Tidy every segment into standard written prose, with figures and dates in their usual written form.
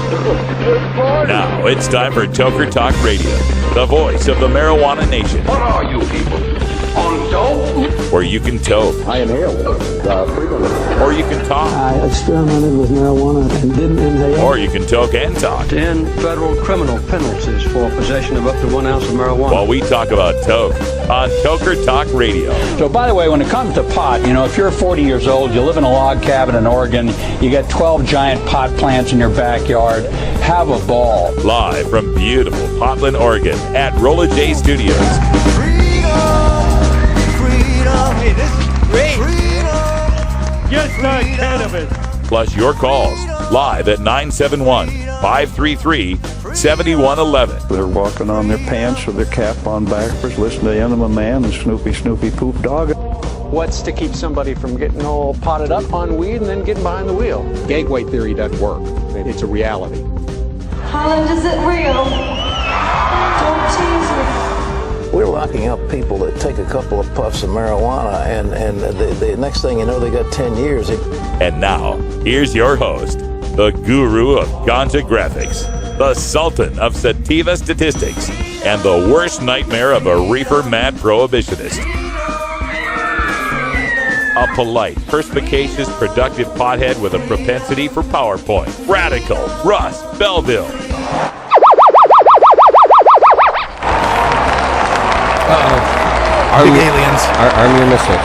Now it's time for Toker Talk Radio, the voice of the marijuana nation. What are you people? On dope? Where you can toke. I inhale frequently. Or you can talk. I experimented with marijuana and didn't inhale. Or you can toke and talk. 10 federal criminal penalties for possession of up to 1 ounce of marijuana. While we talk about toke on Toker Talk Radio. So, by the way, when it comes to pot, if you're 40 years old, you live in a log cabin in Oregon, you got 12 giant pot plants in your backyard, have a ball. Live from beautiful Portland, Oregon at Rolla J Studios. Hey, this is great. Yes, cannabis. Plus your calls live at 971-533-7111. They're walking on their pants with their cap on backwards, listening to Enema Man and Snoopy Poop Dog. What's to keep somebody from getting all potted up on weed and then getting behind the wheel? Gateway theory doesn't work. It's a reality. Holland, is it real? Don't tease me. We're locking up people that take a couple of puffs of marijuana, and the next thing you know, they got 10 years. And now, here's your host, the guru of ganja graphics, the sultan of sativa statistics, and the worst nightmare of a reefer mad prohibitionist. A polite, perspicacious, productive pothead with a propensity for PowerPoint. Radical Russ Belville. Big aliens. Arm your missiles.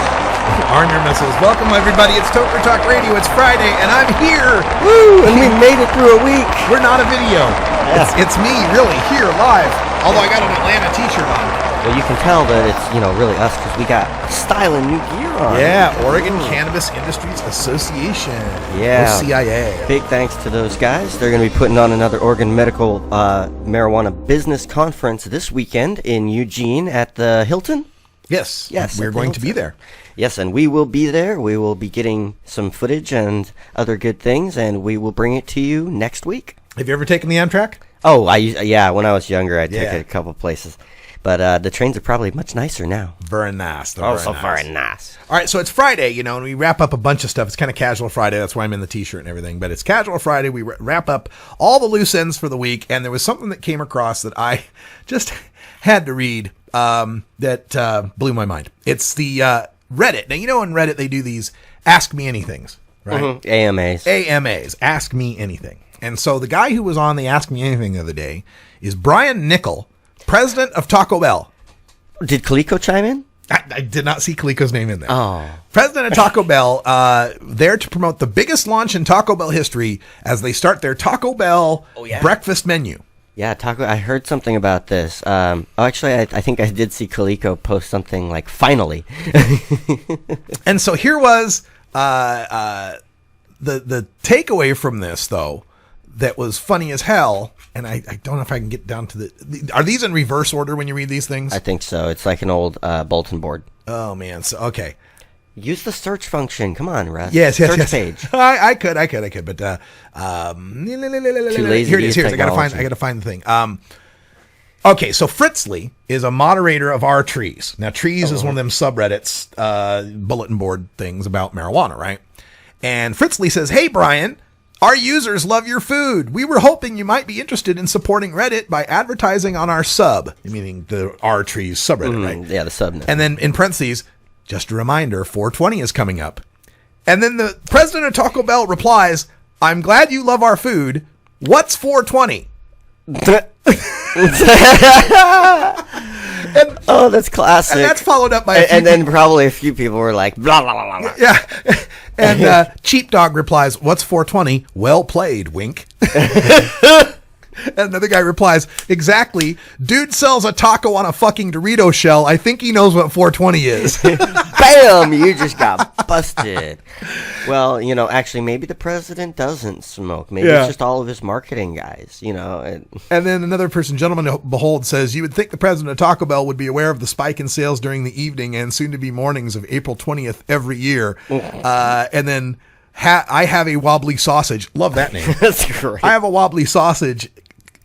Arm your missiles. Welcome, everybody. It's Toker Talk Radio. It's Friday, and I'm here. Woo! And we made it through a week. We're not a video. Yeah. It's me, really, here, live. Although I got an Atlanta t-shirt on. Well, you can tell that it's, really us because we got style and new gear on. Yeah, Oregon Cannabis Industries Association. Yeah. OCIA. Big thanks to those guys. They're going to be putting on another Oregon Medical Marijuana Business Conference this weekend in Eugene at the Hilton. Yes, we're going to be there. Yes, and we will be there. We will be getting some footage and other good things, and we will bring it to you next week. Have you ever taken the Amtrak? Oh, when I was younger, I took it a couple places. But the trains are probably much nicer now. Very nice. Very nice. All right, so it's Friday, and we wrap up a bunch of stuff. It's kind of casual Friday. That's why I'm in the T-shirt and everything. But it's casual Friday. We wrap up all the loose ends for the week, and there was something that came across that I just had to read that blew my mind. It's the Reddit. Now, on Reddit, they do these Ask Me Anythings, right? Mm-hmm. AMAs. Ask Me Anything. And so the guy who was on the Ask Me Anything the other day is Brian Nickel, president of Taco Bell. Did Coleco chime in? I did not see Coleco's name in there. Oh. President of Taco Bell, there to promote the biggest launch in Taco Bell history as they start their Taco Bell breakfast menu. Yeah, I heard something about this. Actually, I think I did see Coleco post something like, finally. And so here was the takeaway from this, though, that was funny as hell. And I don't know if I can get down to are these in reverse order when you read these things? I think so. It's like an old bulletin board. Oh, man. So, okay. Use the search function. Come on, Russ. Yes. Search page. I could, but Too lazy. Here it is. I gotta find the thing. Okay, so Fritzley is a moderator of Our Trees. Now, Trees is one of them subreddits, bulletin board things about marijuana, right? And Fritzley says, "Hey, Brian, our users love your food. We were hoping you might be interested in supporting Reddit by advertising on our sub," meaning the Our Trees subreddit, right? Yeah, the subnet. And then in parentheses, just a reminder, 420 is coming up. And then the president of Taco Bell replies, "I'm glad you love our food. What's 420? And, that's classic. And that's followed up by and then probably a few people were like, blah, blah, blah, blah. Yeah. And Cheap Dog replies, "What's 420? Well played, wink." And another guy replies, "Exactly. Dude sells a taco on a fucking Dorito shell. I think he knows what 420 is." Bam! You just got busted. Well, actually, maybe the president doesn't smoke. Maybe it's just all of his marketing guys, And then another person, Gentleman Behold, says, "You would think the president of Taco Bell would be aware of the spike in sales during the evening and soon-to-be mornings of April 20th every year." And then I have a wobbly sausage. Love that name. That's great. I have a wobbly sausage.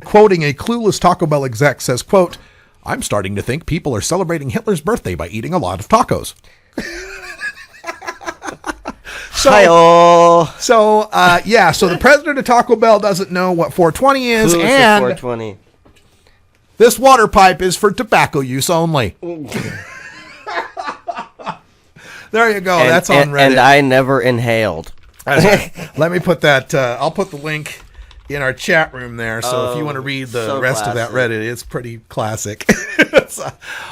Quoting a clueless Taco Bell exec says, quote, "I'm starting to think people are celebrating Hitler's birthday by eating a lot of tacos." Hi-oh. So the president of Taco Bell doesn't know what 420 is, Who is and 420? This water pipe is for tobacco use only. There you go. That's on Reddit. And I never inhaled. Let me put that. I'll put the link in our chat room there. So if you want to read the rest of that Reddit, it's pretty classic. It's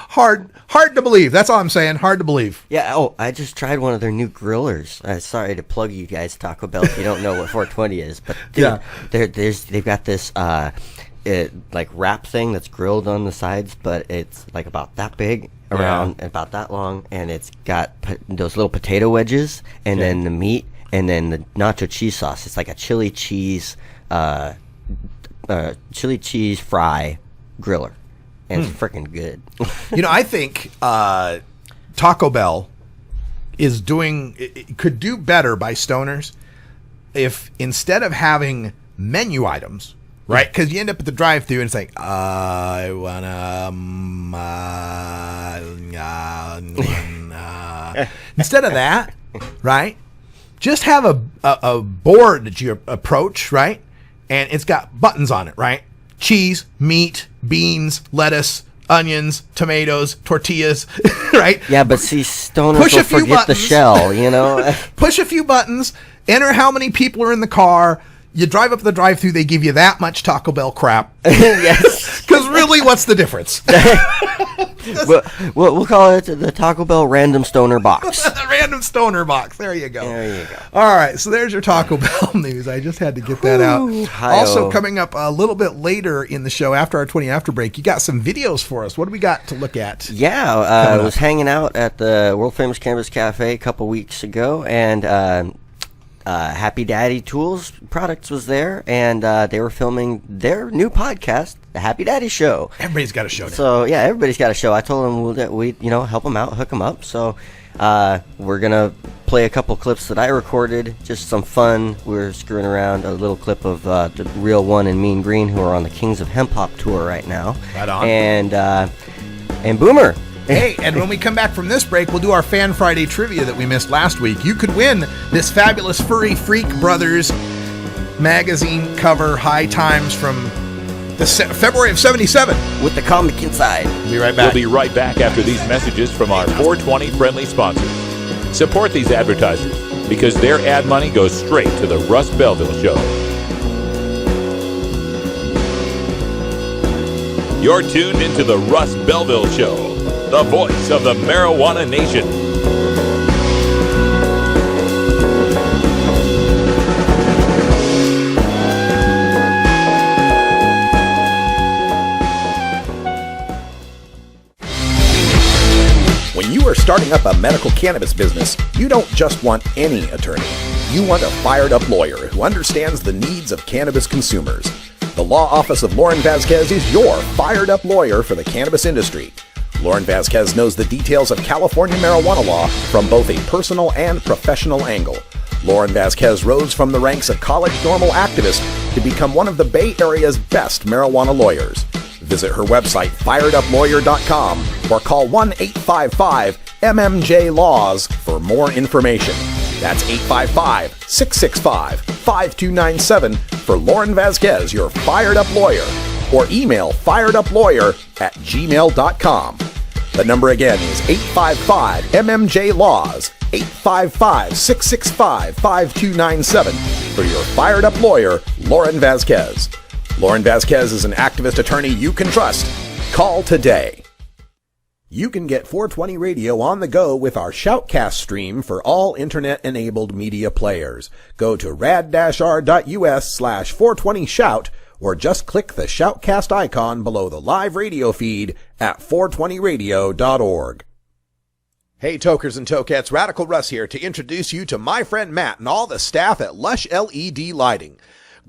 hard to believe. That's all I'm saying. Hard to believe. Yeah. Oh, I just tried one of their new grillers. Sorry to plug you guys, Taco Bell, if you don't know what 420 is, but dude, they've got this like wrap thing that's grilled on the sides, but it's like about that big, around about that long, and it's got those little potato wedges, and then the meat, and then the nacho cheese sauce. It's like a chili cheese fry griller, and it's freaking good. I think Taco Bell could do better by stoners if instead of having menu items, right? Because you end up at the drive-thru and it's like, I wanna instead of that, right? Just have a board that you approach, right? And it's got buttons on it, right? Cheese, meat, beans, lettuce, onions, tomatoes, tortillas, right? Yeah, but see, stoners will forget the shell, Push a few buttons, enter how many people are in the car. You drive up the drive-thru, they give you that much Taco Bell crap. Yes. Because really, what's the difference? We'll call it the Taco Bell Random Stoner Box. The Random Stoner Box. There you go. All right, so there's your Taco Bell news. I just had to get that out. Hi-oh. Also, coming up a little bit later in the show, after our 20 after break, you got some videos for us. What do we got to look at? Yeah, I was hanging out at the World Famous Cannabis Cafe a couple weeks ago, and Happy Daddy Tools Products was there, and they were filming their new podcast, The Happy Daddy Show. Everybody's got a show now. So, yeah, everybody's got a show. I told them we'd help them out, hook them up. So, we're going to play a couple clips that I recorded, just some fun. We're screwing around, a little clip of the Real One and Mean Green, who are on the Kings of Hemp Hop tour right now. Right on. And Boomer. Hey, and when we come back from this break, we'll do our Fan Friday trivia that we missed last week. You could win this fabulous Furry Freak Brothers magazine cover, High Times, from the February of 77. With the comic inside. We'll be right back. We'll be right back after these messages from our 420 friendly sponsors. Support these advertisers because their ad money goes straight to the Russ Belville Show. You're tuned into the Russ Belville Show, the voice of the marijuana nation. When you are starting up a medical cannabis business, you don't just want any attorney. You want a fired-up lawyer who understands the needs of cannabis consumers. The law office of Lauren Vasquez is your fired-up lawyer for the cannabis industry. Lauren Vasquez knows the details of California marijuana law from both a personal and professional angle. Lauren Vasquez rose from the ranks of college normal activist to become one of the Bay Area's best marijuana lawyers. Visit her website, fireduplawyer.com, or call 1-855-MMJ-LAWS for more information. That's 855-665-5297 for Lauren Vasquez, your fired-up lawyer, or email fireduplawyer@gmail.com. The number again is 855-MMJ-LAWS, 855-665-5297 for your fired-up lawyer, Lauren Vasquez. Lauren Vasquez is an activist attorney you can trust. Call today. You can get 420 Radio on the go with our Shoutcast stream for all internet-enabled media players. Go to rad-r.us/420shout or just click the Shoutcast icon below the live radio feed at 420radio.org. Hey, Tokers and Tokettes, Radical Russ here to introduce you to my friend Matt and all the staff at Lush LED Lighting.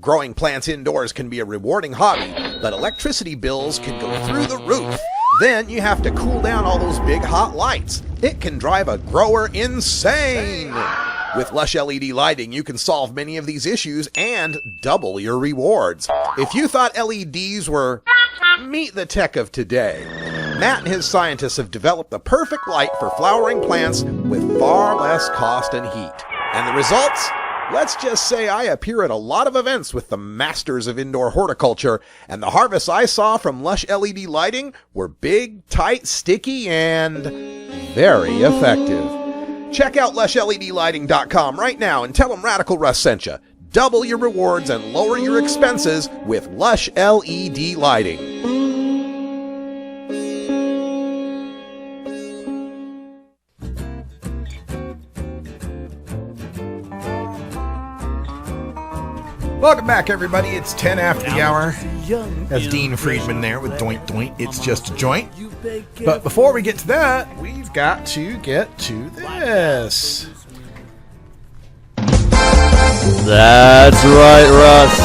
Growing plants indoors can be a rewarding hobby, but electricity bills can go through the roof. Then you have to cool down all those big hot lights. It can drive a grower insane. With Lush LED lighting, you can solve many of these issues and double your rewards. If you thought LEDs were meet the tech of today, Matt and his scientists have developed the perfect light for flowering plants with far less cost and heat. And the results? Let's just say I appear at a lot of events with the masters of indoor horticulture, and the harvests I saw from Lush LED lighting were big, tight, sticky, and very effective. Check out LushLEDlighting.com right now and tell them Radical Russ sent you. Double your rewards and lower your expenses with Lush LED lighting. Welcome back, everybody. It's 10 after the hour. That's Dean Friedman there with Doint Doint. It's just a joint. But before we get to that, we've got to get to this. That's right, Russ.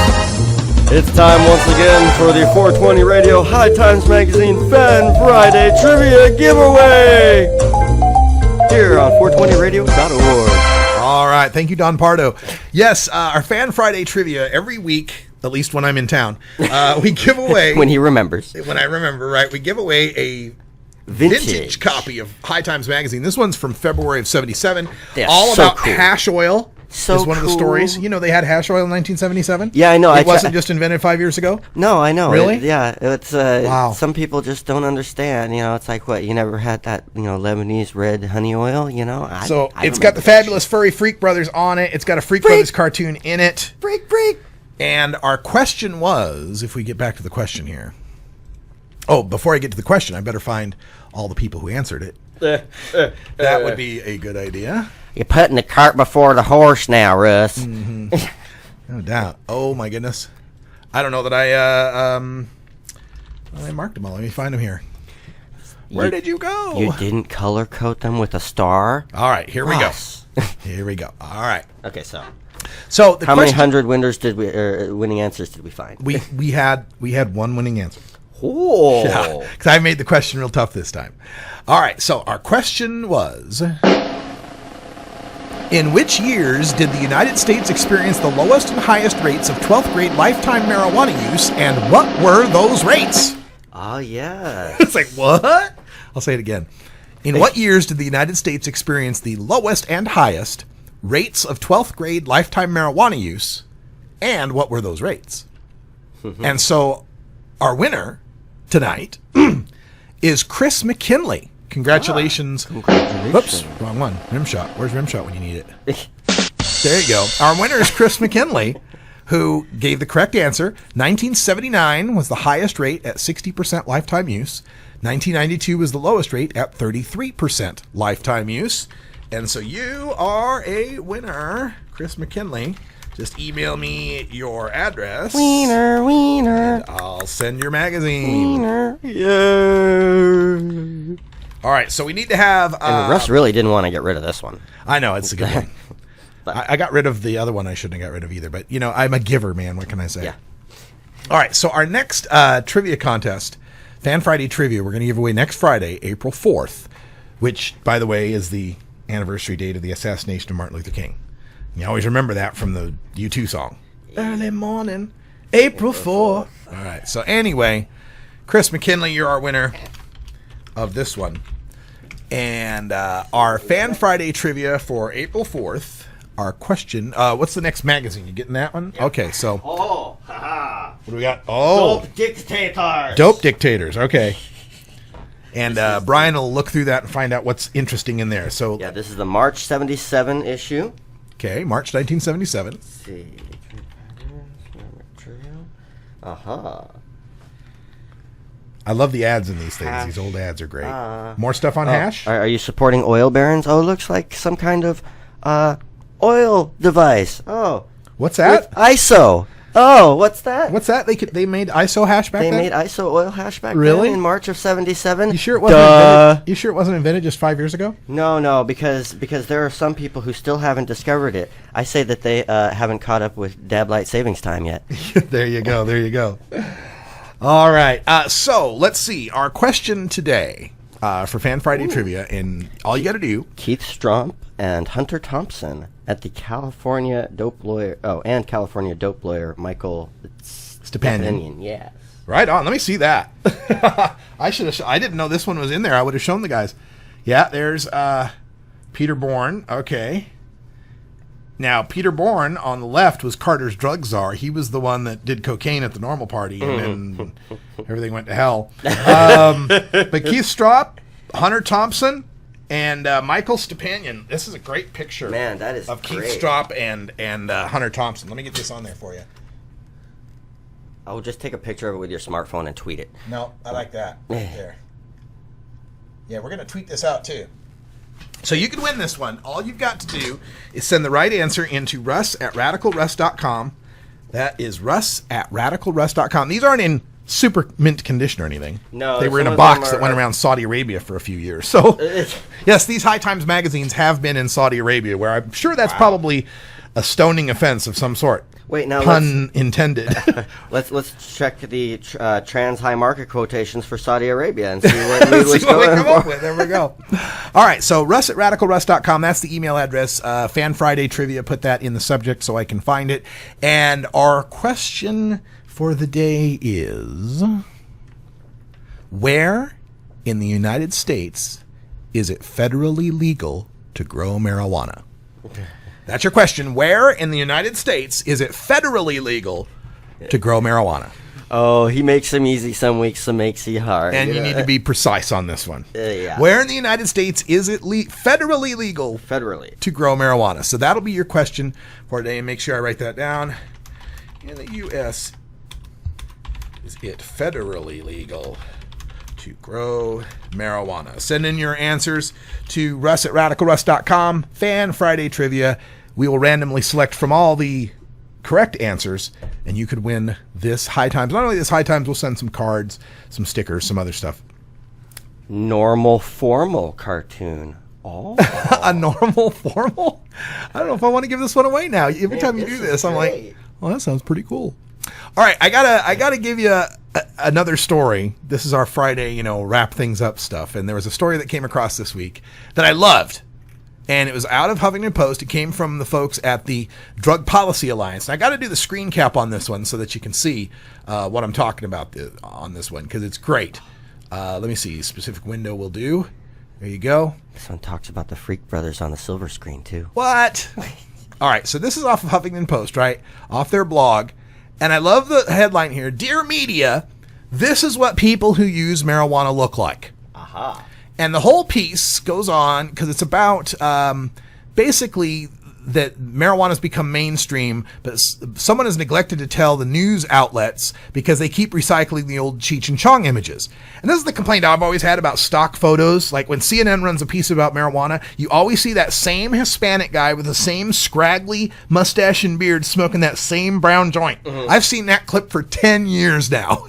It's time once again for the 420 Radio High Times Magazine Fan Friday Trivia Giveaway here on 420radio.org. All right. Thank you, Don Pardo. Yes, our Fan Friday trivia every week, at least when I'm in town, we give away... when he remembers. When I remember, right. We give away a vintage copy of High Times Magazine. This one's from February of 77. All about hash oil. Is one of the stories. You know, they had hash oil in 1977? Yeah, I know. It wasn't just invented 5 years ago? No, I know. Really? It's wow. Some people just don't understand. You know, it's like, what, you never had that, Lebanese red honey oil, you know? It's got the fabulous furry Freak Brothers on it. It's got a Freak Brothers cartoon in it. Freak. And our question was, if we get back to the question here. Oh, before I get to the question, I better find all the people who answered it. That would be a good idea. You're putting the cart before the horse now, Russ. Mm-hmm. No doubt. Oh, my goodness. I don't know that I marked them all. Let me find them here. Where did you go? You didn't color code them with a star? All right, here we go. Here we go. All right. Okay, so how many hundred winning answers did we find? We had one winning answer. Oh. Yeah, because I made the question real tough this time. All right, so our question was... In which years did the United States experience the lowest and highest rates of 12th grade lifetime marijuana use, and what were those rates? Oh, yeah. It's like, what? I'll say it again. In what years did the United States experience the lowest and highest rates of 12th grade lifetime marijuana use, and what were those rates? And so our winner tonight is Chris McKinley. Congratulations. Whoops, wrong one. Rimshot. Where's Rimshot when you need it? There you go. Our winner is Chris McKinley, who gave the correct answer. 1979 was the highest rate at 60% lifetime use. 1992 was the lowest rate at 33% lifetime use. And so you are a winner, Chris McKinley. Just email me your address. Wiener. And I'll send your magazine. Wiener. Yeah. All right, so we need to have... and Russ really didn't want to get rid of this one. I know, it's a good one. I got rid of the other one I shouldn't have got rid of either, but, I'm a giver, man. What can I say? Yeah. All right, so our next trivia contest, Fan Friday Trivia, we're going to give away next Friday, April 4th, which, by the way, is the anniversary date of the assassination of Martin Luther King. You always remember that from the U2 song. Early morning, April 4th. All right, so anyway, Chris McKinley, you're our winner of this one. And our Fan Friday trivia for April 4th, our question, what's the next magazine? You getting that one? Yep. Okay, so... What do we got? Dope Dictators. Dope Dictators, okay. And Brian will look through that and find out what's interesting in there. So yeah, this is the March 77 issue. Okay, March 1977. Let's see. Uh-huh. I love the ads in these things. Hash. These old ads are great. More stuff on hash? Are you supporting oil barons? Oh, it looks like some kind of oil device. Oh. What's that? With ISO. Oh, what's that? What's that? They made ISO hash back then? They made ISO oil hash back really? then in March of 77. You sure it wasn't invented? You sure it wasn't invented just 5 years ago? No, because there are some people who still haven't discovered it. I say that they haven't caught up with Dab Light savings time yet. There you go. All right. So let's see. Our question today for Fan Friday Trivia, and all you got to do. Keith Stromp and Hunter Thompson at the California dope lawyer. Oh, and California dope lawyer Michael Stepanian. Yes. Right on. Let me see that. I should have. I didn't know this one was in there. I would have shown the guys. Yeah. There's Peter Bourne. Okay. Now, Peter Bourne on the left was Carter's drug czar. He was the one that did cocaine at the normal party, and then everything went to hell. But Keith Straub, Hunter Thompson, and Michael Stepanian. This is a great picture. Man, that is of great. Keith Straub and Hunter Thompson. Let me get this on there for you. I'll just take a picture of it with your smartphone and tweet it. No, I like that. Right there. Yeah, we're going to tweet this out, too. So you can win this one. All you've got to do is send the right answer into russ@radicalruss.com. That is russ@radicalruss.com. These aren't in super mint condition or anything. No. They were in a box that went around Saudi Arabia for a few years. So, yes, these High Times magazines have been in Saudi Arabia, where I'm sure that's probably a stoning offense of some sort. Wait, now pun intended. Let's check the trans high market quotations for Saudi Arabia and see what we come up with. There we go. All right, so russ@radicalruss.com. That's the email address. Fan Friday Trivia. Put that in the subject so I can find it. And our question for the day is: where in the United States is it federally legal to grow marijuana? That's your question. Where in the United States is it federally legal to grow marijuana? Oh, he makes them easy some weeks, some makes he hard. And you need to be precise on this one. Yeah. Where in the United States is it federally legal to grow marijuana? So that'll be your question for today. And make sure I write that down. In the U.S., is it federally legal to grow marijuana? Send in your answers to russ@radicalruss.com. Fan Friday Trivia. We will randomly select from all the correct answers, and you could win this High Times. Not only this High Times, we'll send some cards, some stickers, some other stuff. Normal formal cartoon. Oh. A normal formal? I don't know if I want to give this one away now. Every time you do this, I'm like, well, that sounds pretty cool. All right, I gotta give you another story. This is our Friday, wrap things up stuff. And there was a story that came across this week that I loved. And it was out of Huffington Post. It came from the folks at the Drug Policy Alliance. And I got to do the screen cap on this one so that you can see what I'm talking about on this one, because it's great. Let me see. Specific window will do. There you go. This one talks about the Freak Brothers on the silver screen, too. What? All right, so this is off of Huffington Post, right? Off their blog. And I love the headline here. Dear media, this is what people who use marijuana look like. Aha. And the whole piece goes on because it's about basically that marijuana has become mainstream, but someone has neglected to tell the news outlets because they keep recycling the old Cheech and Chong images. And this is the complaint I've always had about stock photos. Like when CNN runs a piece about marijuana, you always see that same Hispanic guy with the same scraggly mustache and beard smoking that same brown joint. Mm-hmm. I've seen that clip for 10 years now.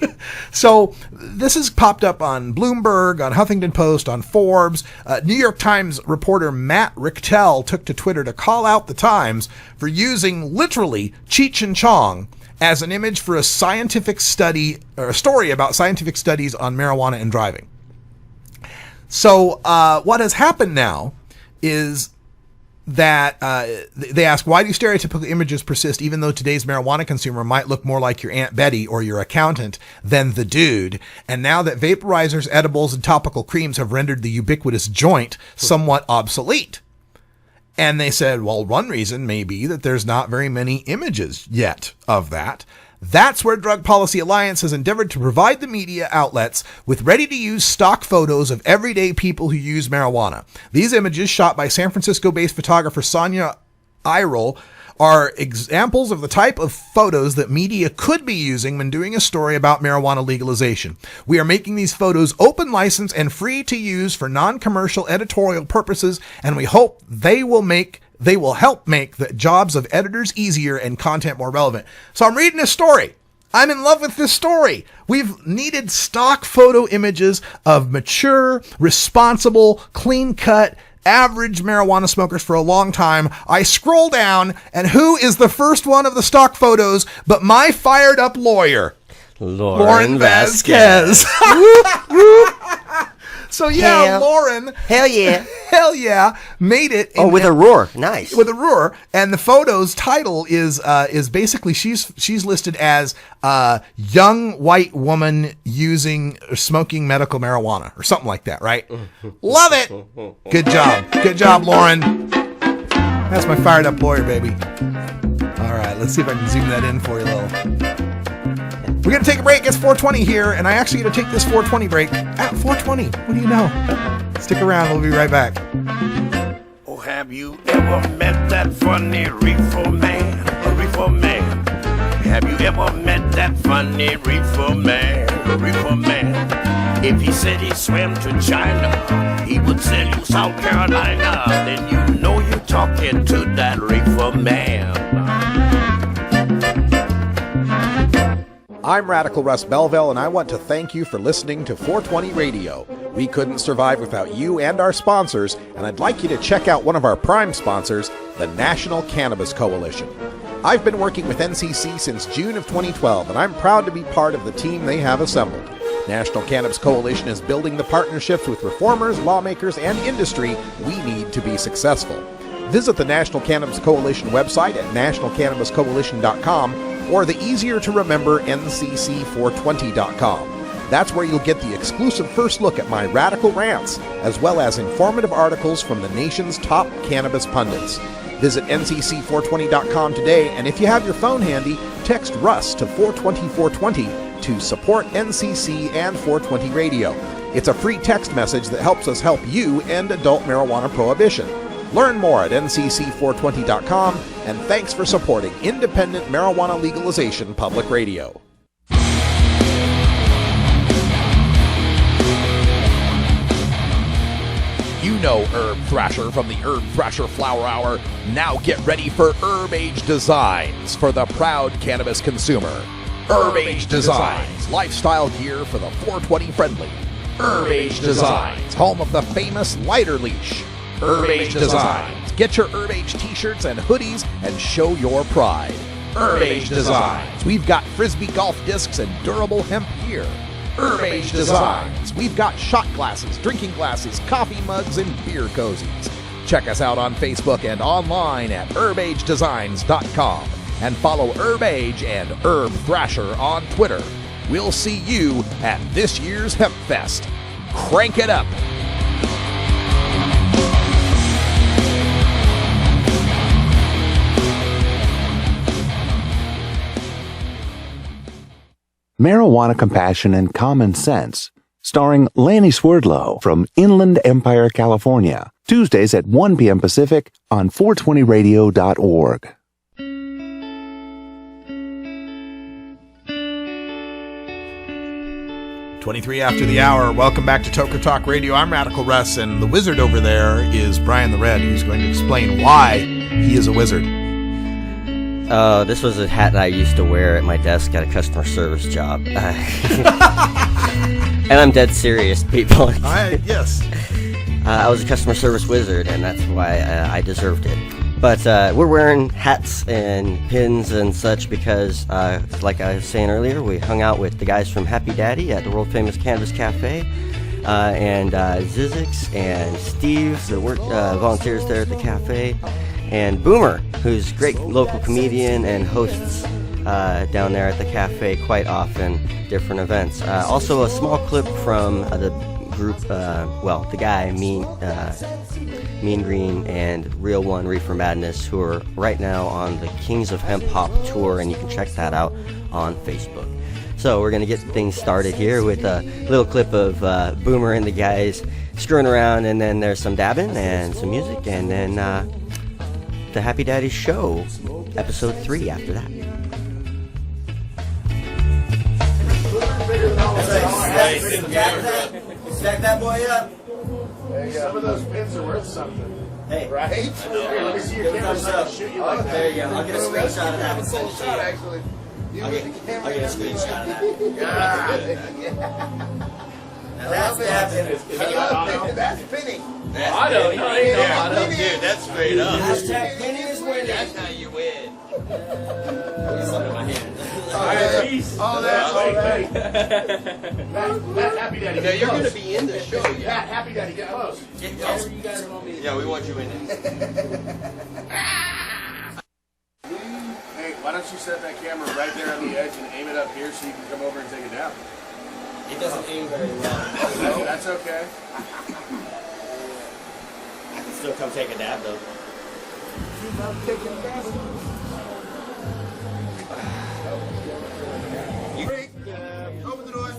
So this has popped up on Bloomberg, on Huffington Post, on Forbes. New York Times reporter Matt Richtel took to Twitter to call out the Times for using literally Cheech and Chong as an image for a scientific study or a story about scientific studies on marijuana and driving. So what has happened now is that they ask, why do stereotypical images persist even though today's marijuana consumer might look more like your Aunt Betty or your accountant than the dude? And now that vaporizers, edibles, and topical creams have rendered the ubiquitous joint somewhat obsolete. And they said, well, one reason may be that there's not very many images yet of that. That's where Drug Policy Alliance has endeavored to provide the media outlets with ready-to-use stock photos of everyday people who use marijuana. These images, shot by San Francisco-based photographer Sonia Eirel, are examples of the type of photos that media could be using when doing a story about marijuana legalization. We are making these photos open license and free to use for non-commercial editorial purposes, and we hope they will help make the jobs of editors easier and content more relevant. So I'm reading this story. I'm in love with this story. We've needed stock photo images of mature, responsible, clean-cut, average marijuana smokers for a long time. I scroll down, and who is the first one of the stock photos but my fired up lawyer, Lauren Vasquez. So yeah, Lauren. Hell yeah. Hell yeah. Made it. With a roar. Nice. With a roar. And the photo's title is basically she's listed as young white woman smoking medical marijuana or something like that, right? Love it. Good job. Good job, Lauren. That's my fired up lawyer, baby. All right, let's see if I can zoom that in for you a little. We're going to take a break. It's 4:20 here, and I actually going to take this 4:20 break at 4:20. What do you know? Stick around. We'll be right back. Oh, have you ever met that funny reefer man? A reefer man. Have you ever met that funny reefer man? A reefer man. If he said he swam to China, he would sell you South Carolina. Then you know you're talking to that reefer man. I'm Radical Russ Belville, and I want to thank you for listening to 420 Radio. We couldn't survive without you and our sponsors, and I'd like you to check out one of our prime sponsors, the National Cannabis Coalition. I've been working with NCC since June of 2012, and I'm proud to be part of the team they have assembled. National Cannabis Coalition is building the partnerships with reformers, lawmakers, and industry we need to be successful. Visit the National Cannabis Coalition website at nationalcannabiscoalition.com or the easier-to-remember ncc420.com. That's where you'll get the exclusive first look at my radical rants, as well as informative articles from the nation's top cannabis pundits. Visit ncc420.com today, and if you have your phone handy, text Russ to 420-420 to support NCC and 420 Radio. It's a free text message that helps us help you end adult marijuana prohibition. Learn more at ncc420.com, and thanks for supporting independent marijuana legalization public radio. You know Herb Thrasher from the Herb Thrasher Flower Hour. Now get ready for Herb Age Designs for the proud cannabis consumer. Herb Age Designs, lifestyle gear for the 420 friendly. Herb Age Designs, home of the famous lighter leash. Herb Age Designs, get your Herb Age t-shirts and hoodies and show your pride. Herb Age Designs, we've got frisbee golf discs and durable hemp gear. Herb Age Designs, we've got shot glasses, drinking glasses, coffee mugs, and beer cozies. Check us out on Facebook and online at herbagedesigns.com. And follow Herb Age and Herb Thrasher on Twitter. We'll see you at this year's Hemp Fest. Crank it up! Marijuana Compassion and Common Sense, starring Lanny Swerdlow from Inland Empire, California. Tuesdays at 1 p.m. Pacific on 420radio.org. 23 after the hour. Welcome back to Toker Talk Radio. I'm Radical Russ, and the wizard over there is Brian the Red, who's going to explain why he is a wizard. This was a hat that I used to wear at my desk at a customer service job. And I'm dead serious, people. Yes. I was a customer service wizard, and that's why I deserved it. But we're wearing hats and pins and such because, like I was saying earlier, we hung out with the guys from Happy Daddy at the World Famous Cannabis Cafe, and Zizix and Steve, that work volunteers there at the cafe, and Boomer, who's a great local comedian and hosts down there at the cafe quite often, different events. Also, a small clip from the group, the guy Mean Green and Real One Reefer Madness, who are right now on the Kings of Hemp Hop tour, and you can check that out on Facebook. So we're gonna get things started here with a little clip of Boomer and the guys screwing around, and then there's some dabbing and some music, and then the Happy Daddy Show, episode 3 after that. Stack that boy up. Some of those pins are worth something. Hey. Right? Here, let me see your camera so I can shoot you like that. There you go. I'll get a screenshot of that and send it to you. Actually. I'll get a screenshot of that. Now that's happening. That's spinning. I don't know. Dude, that's straight up. Hashtag penny is winning. That's how you win. Get something in my hand. Matt Happy Daddy. Yeah, you're going to be in the show. Matt Happy Daddy, get close. Get closer. You guys want me to. Yeah, we want you in it. Hey, why don't you set that camera right there on the edge and aim it up here so you can come over and take it down? It doesn't aim very well. That's okay. I can still come take a dab though. Open the door.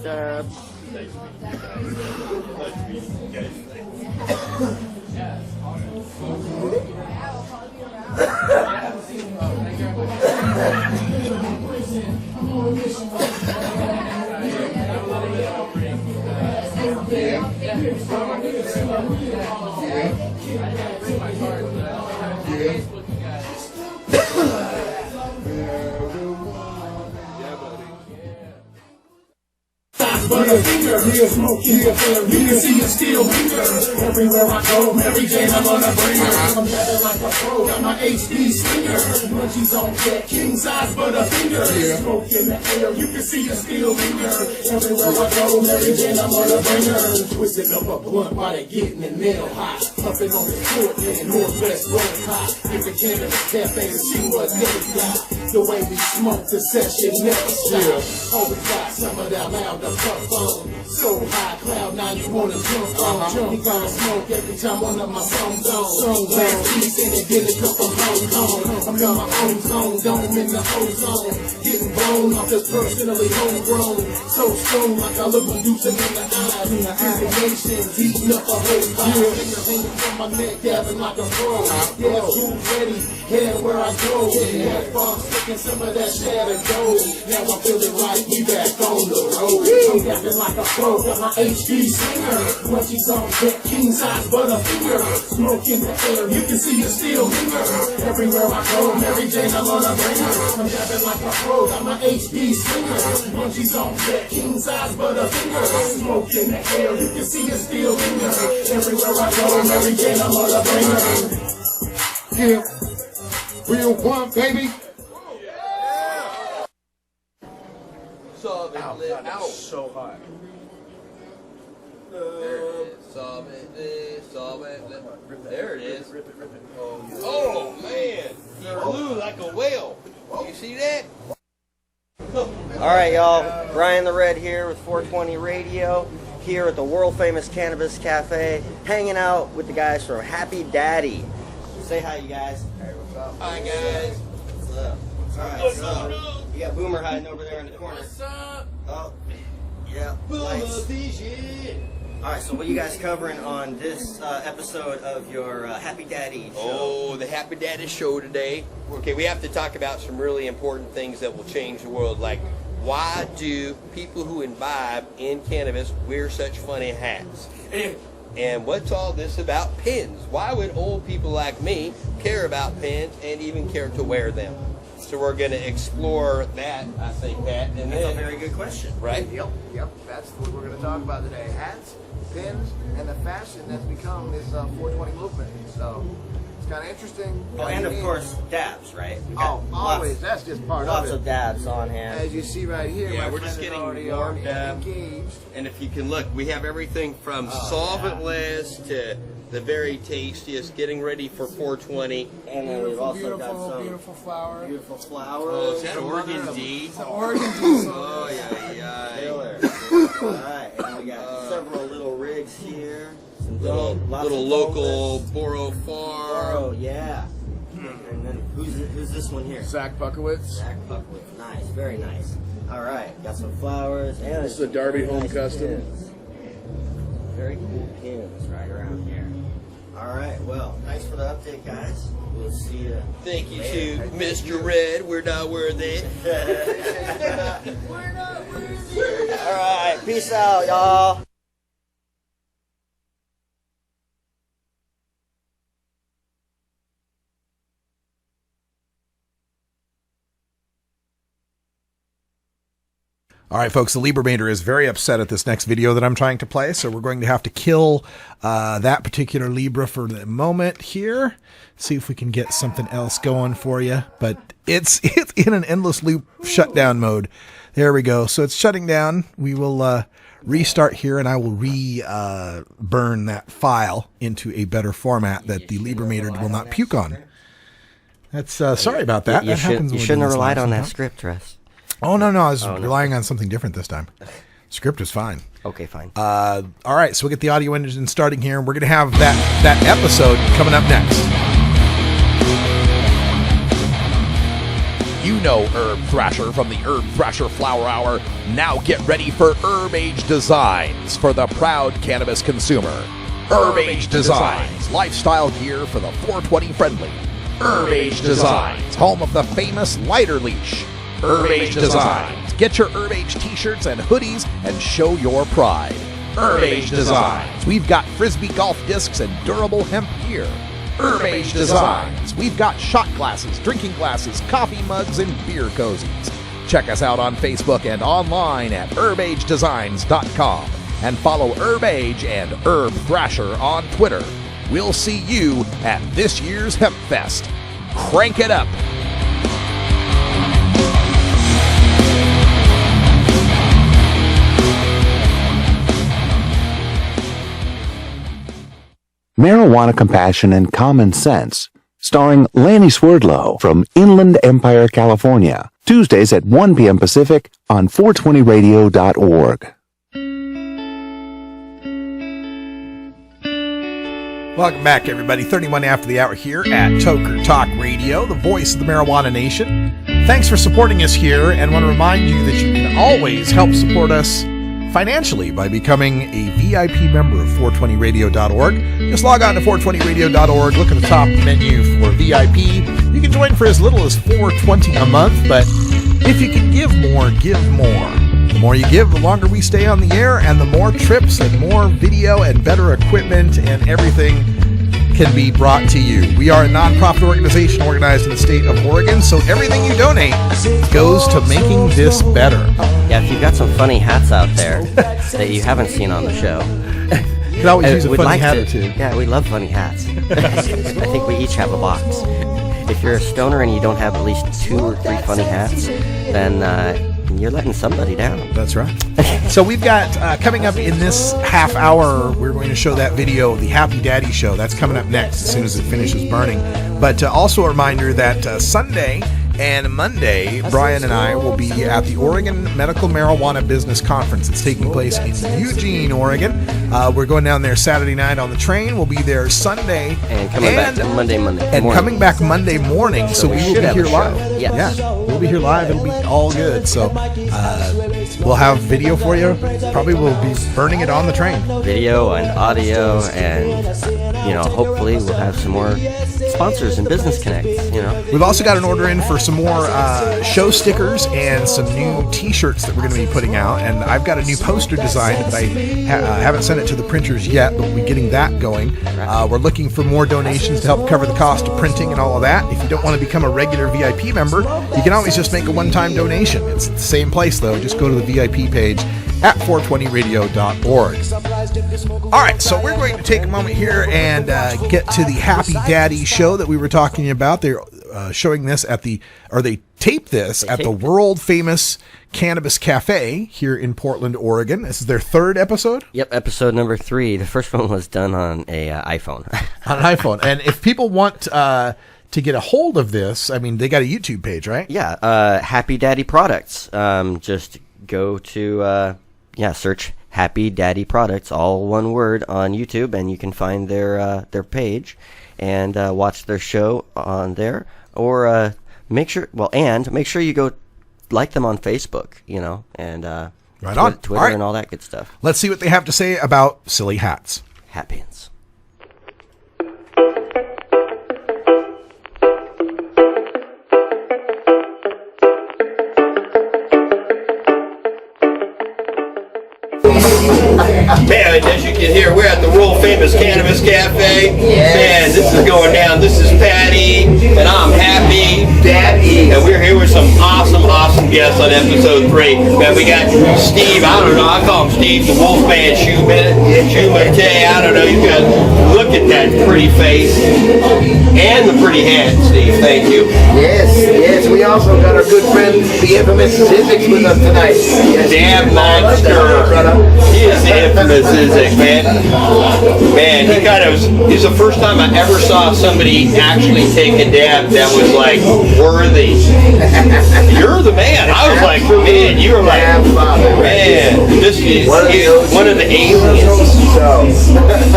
But a finger, real smoke in the air. You can see it still linger. Everywhere I go, Mary Jane, I'm on a bringer. I'm rapping like a pro, got my HD stinger. Munchies on deck, king size, but a finger. Smoke in the air, you can see it still linger. Everywhere I go, Mary Jane, I'm on a bringer. Twisting up a blunt while they getting it nail hot. Puffing on the court in Northwest Road Hot. Get the Cannabis Cafe and see what they got. The way we smoke, the session never stops. Always got some of that loud to puff on. So high, cloud nine, you wanna jump on. Jump, gonna smoke every time one of my songs on. Last piece in it, get it come from Hong Kong. I'm got my own zone, dome in the ozone. Getting blown off this personally homegrown. So strong, like I look Medusa in the eye. Nations, eating up a whole pie. Fingers hanging from my neck, dabbing like a pro. Yeah, food ready, head where I go. Head bomb sticking some of that shatter gold. Now I'm feeling like we back on the road. I'm dabbing like a pro, got my HD singer. Munchies on deck, king size, but a finger. Smoke in the air, you can see it still linger. Everywhere I go, Mary Jane, I'm on a bringer. I'm dabbing like a pro, got my HD singer. Munchies on deck, king size, but a finger. Smoke in the air, you can see it still linger. Everywhere I go, Mary Jane, I'm on a bringer. Yeah, real one, baby. Ow, God, that's so hot. There it is. Oh man, he blew like a whale. You see that? All right, y'all. Brian the Red here with 420 Radio, here at the World Famous Cannabis Cafe, hanging out with the guys from Happy Daddy. Say hi, you guys. Hey, what's up? Hi, guys. What's up? All right, so you got Boomer hiding over there in the corner. What's up? Oh, yeah. Boomer Nice. shit. All right, so what are you guys covering on this episode of your Happy Daddy show? Oh, the Happy Daddy show today. Okay, we have to talk about some really important things that will change the world, like why do people who imbibe in cannabis wear such funny hats? And what's all this about pins? Why would old people like me care about pins and even care to wear them? So we're going to explore that, I think, Pat. And That's then, a very good question. right? Yep. That's what we're going to talk about today. Hats, pins, and the fashion that's become this 420 movement. So it's kind of interesting. Oh, and of course, dabs, right? We got Always. That's just part of lots it. of dabs on hand. As you see right here, Yeah, my we're just friend is getting already warmed up. engaged. And if you can look, we have everything from solventless to the very tastiest, getting ready for 420. And then we've also got some beautiful flower. beautiful flowers. Oh, is that organdy? It's an organ Oh, yeah. Taylor. All right, and we got several little rigs here. Some Little lots of local focus. Boro farm. Oh, yeah. And then who's this one here? Zach Puckowitz. Zach Buckwith. Nice, very nice. All right, got some flowers and This is a Darby Home Custom. Pins. Very cool pins right around here. All right, well, thanks for the update, guys. We'll see you. Thank you to Mr. Red. We're not worthy. All right, peace out, y'all. All right, folks, the Liebermater is very upset at this next video that I'm trying to play, so we're going to have to kill that particular Libra for the moment here. See if we can get something else going for you. But it's in an endless loop shutdown mode. There we go. So it's shutting down. We will restart here, and I will burn that file into a better format that the Liebermater will not puke on. That's sorry about that. That happens. You shouldn't have relied on that script, Russ. Oh, no. I was relying on something different this time. Script was fine. Okay, fine. All right, so we'll get the audio engine starting here. We're going to have that episode coming up next. You know Herb Thrasher from the Herb Thrasher Flower Hour. Now get ready for Herb Age Designs for the proud cannabis consumer. Herb Age Designs, lifestyle gear for the 420 friendly. Herb Age Designs, home of the famous lighter leash. Herb Age Designs, get your Herb Age t-shirts and hoodies and show your pride. Herb Age Designs, we've got frisbee golf discs and durable hemp gear. Herb Age Designs, we've got shot glasses, drinking glasses, coffee mugs, and beer cozies. Check us out on Facebook and online at herbagedesigns.com and follow Herb Age and Herb Thrasher on Twitter. We'll see you at this year's Hemp Fest. Crank it up! Marijuana Compassion and Common Sense, starring Lanny Swerdlow from Inland Empire, California. Tuesdays at 1 p.m. Pacific on 420radio.org. Welcome back, everybody. 31 after the hour here at Toker Talk Radio, the voice of the Marijuana Nation. Thanks for supporting us here, and want to remind you that you can always help support us financially by becoming a VIP member of 420radio.org. Just log on to 420radio.org, look at the top menu for VIP. You can join for as little as $4.20 a month, but if you can give more, give more. The more you give, the longer we stay on the air, and the more trips and more video and better equipment and everything can be brought to you. We are a nonprofit organization organized in the state of Oregon, so everything you donate goes to making this better. Yeah, if you've got some funny hats out there that you haven't seen on the show, you can always use a funny hat or two. Yeah, we love funny hats. I think we each have a box. If you're a stoner and you don't have at least 2 or 3 funny hats, then you're letting somebody down. That's right. So we've got, coming up in this half hour, we're going to show that video, the Happy Daddy Show. That's coming up next as soon as it finishes burning. But also a reminder that Sunday and Monday, Brian and I will be at the Oregon Medical Marijuana Business Conference. It's taking place in Eugene, Oregon. We're going down there Saturday night on the train. We'll be there Sunday. And coming back Monday And morning. Coming back Monday morning, so we will be here live. Yes. Yeah, we'll be here live. It'll be all good. So we'll have video for you. Probably we'll be burning it on the train. Video and audio, and hopefully we'll have some more sponsors and business connects. We've also got an order in for some more show stickers and some new t-shirts that we're going to be putting out, and I've got a new poster design, but I haven't sent it to the printers yet, but we'll be getting that going. We're looking for more donations to help cover the cost of printing and all of that. If you don't want to become a regular VIP member, you can always just make a one-time donation. It's the same place, though. Just go to the VIP page at 420radio.org. All right, so we're going to take a moment here and get to the Happy Daddy show that we were talking about. They're showing this they taped this at the World Famous Cannabis Cafe here in Portland, Oregon. This is their 3rd episode? Yep, episode number 3. The first one was done on a iPhone. On an iPhone. And if people want to get a hold of this, I mean, they got a YouTube page, right? Yeah, Happy Daddy Products. Just go to, search Happy Daddy Products, all one word, on YouTube, and you can find their page and watch their show on there. Or make sure you go like them on Facebook, and right on. Twitter all right. and all that good stuff. Let's see what they have to say about silly hats. Hat pins. Man, as you can hear, we're at the World Famous Cannabis Cafe. Man, this is going down. This is Patty, and I'm Happy Daddy. And we're here with some awesome guests on episode 3. Man, we got Steve, I don't know, I call him Steve, the Wolfman Shoemate. I don't know, you got, look at that pretty face. And the pretty hat, Steve, thank you. Yes, we also got our good friend, the infamous Zizix, with us tonight. Yes, Dab monster. He is the infamous Zizix, man. Man, he's the first time I ever saw somebody actually take a dab that was like worthy. You're the man. I was like, man, you were like, man, this is one of the aliens.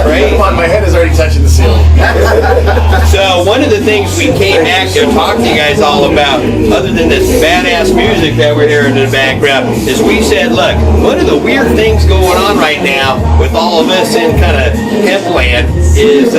Right? Come on, my head is already touching the ceiling. So one of the things we came back to talk to you guys all about, other than this badass music that we're hearing in the background, is we said, look, one of the weird things going on right now with all of us in kind of hemp land is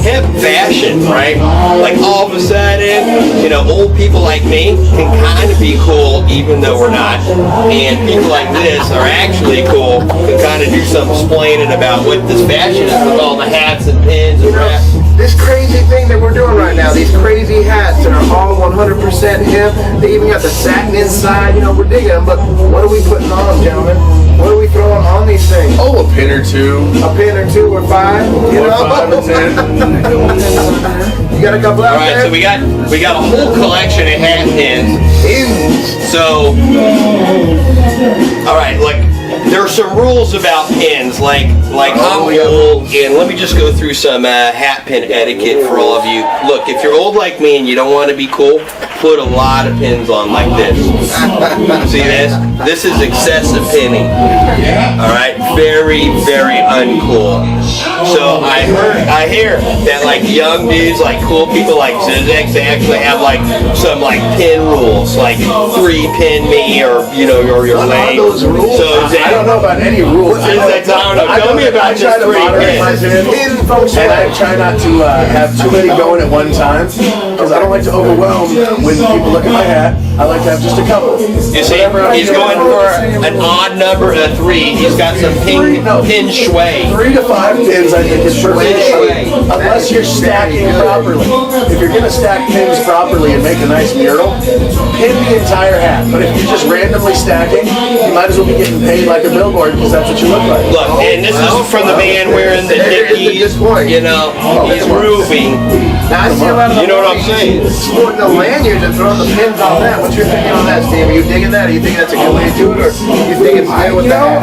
hemp fashion, right? Like all of a sudden, old people like me can kind of be cool even though we're not, and people like this are actually cool, can kind of do some explaining about what this fashion is with all the hats and pins and wraps. This crazy thing that we're doing right now, these crazy hats that are all 100% hemp, they even got the satin inside, we're digging them, but what are we putting on them, gentlemen? What are we throwing on these things? Oh, a pin or two. A pin or two or five? Or 5 or 10. You got a couple out there? Alright, so we got a whole collection of hat pins. So, alright, there are some rules about pins, like I'm old, and let me just go through some hat pin etiquette for all of you. Look, if you're old like me and you don't want to be cool, put a lot of pins on like this. See this? This is excessive pinning. Alright? Very, very uncool. So I hear that like young dudes, like cool people like Zizek, they actually have like some like pin rules, like 3 pin me or your lane. So I don't know about any rules. I don't know. Tell me about this 3 pins. And I try not to have too many going at one time because I don't like to overwhelm when people look at my hat. I like to have just a couple. You see, he's going for an odd number of 3. He's got some pin shui. 3 to 5 pins, I think, is perfect. Unless you're stacking properly. If you're going to stack pins properly and make a nice mural, pin the entire hat. But if you're just randomly stacking, you might as well be getting paid like a billboard because that's what you look like. Look, and this is from the man wearing the Dickies, he's grooving. Now, I see a lot of what I'm saying? Sporting the lanyards and throwing the pins on that. What's your thinking on that, Steve? Are you digging that? Are you thinking that's a good way to do it? Or you think it's stay with that?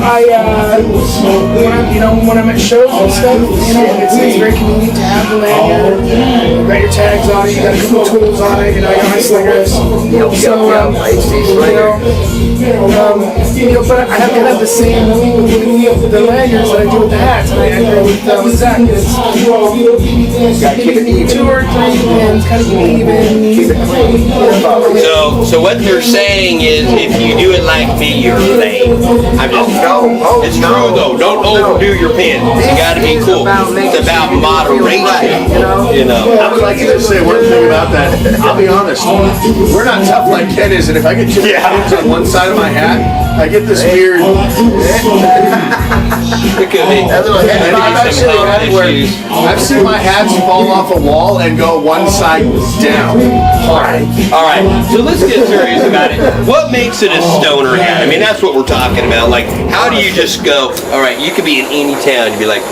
When I'm at shows and stuff, it's very convenient to have the lanyard. You got your tags on it, you got a couple tools on it, you got my slingers. But I have to have the same with the lanyards that I do with the hats, and I agree with Zach. Keep it even. 2 or 3 pins, kind of even. Keep it clean. So what they're saying is, if you do it like me, you're lame. It's true though. Don't overdo your pins. You got to be cool. It's about moderation. I would like to just say one thing about that. I'll be honest. We're not tough like Ken is, and if I get 2 pins on one side of my hat, I get this weird. It could be. I've seen my hats fall off a wall and go one side down. All right. So let's get serious about it. What makes it a stoner hat? I mean, that's what we're talking about. Like, how do you just go? All right, you could be in any town. You'd be like,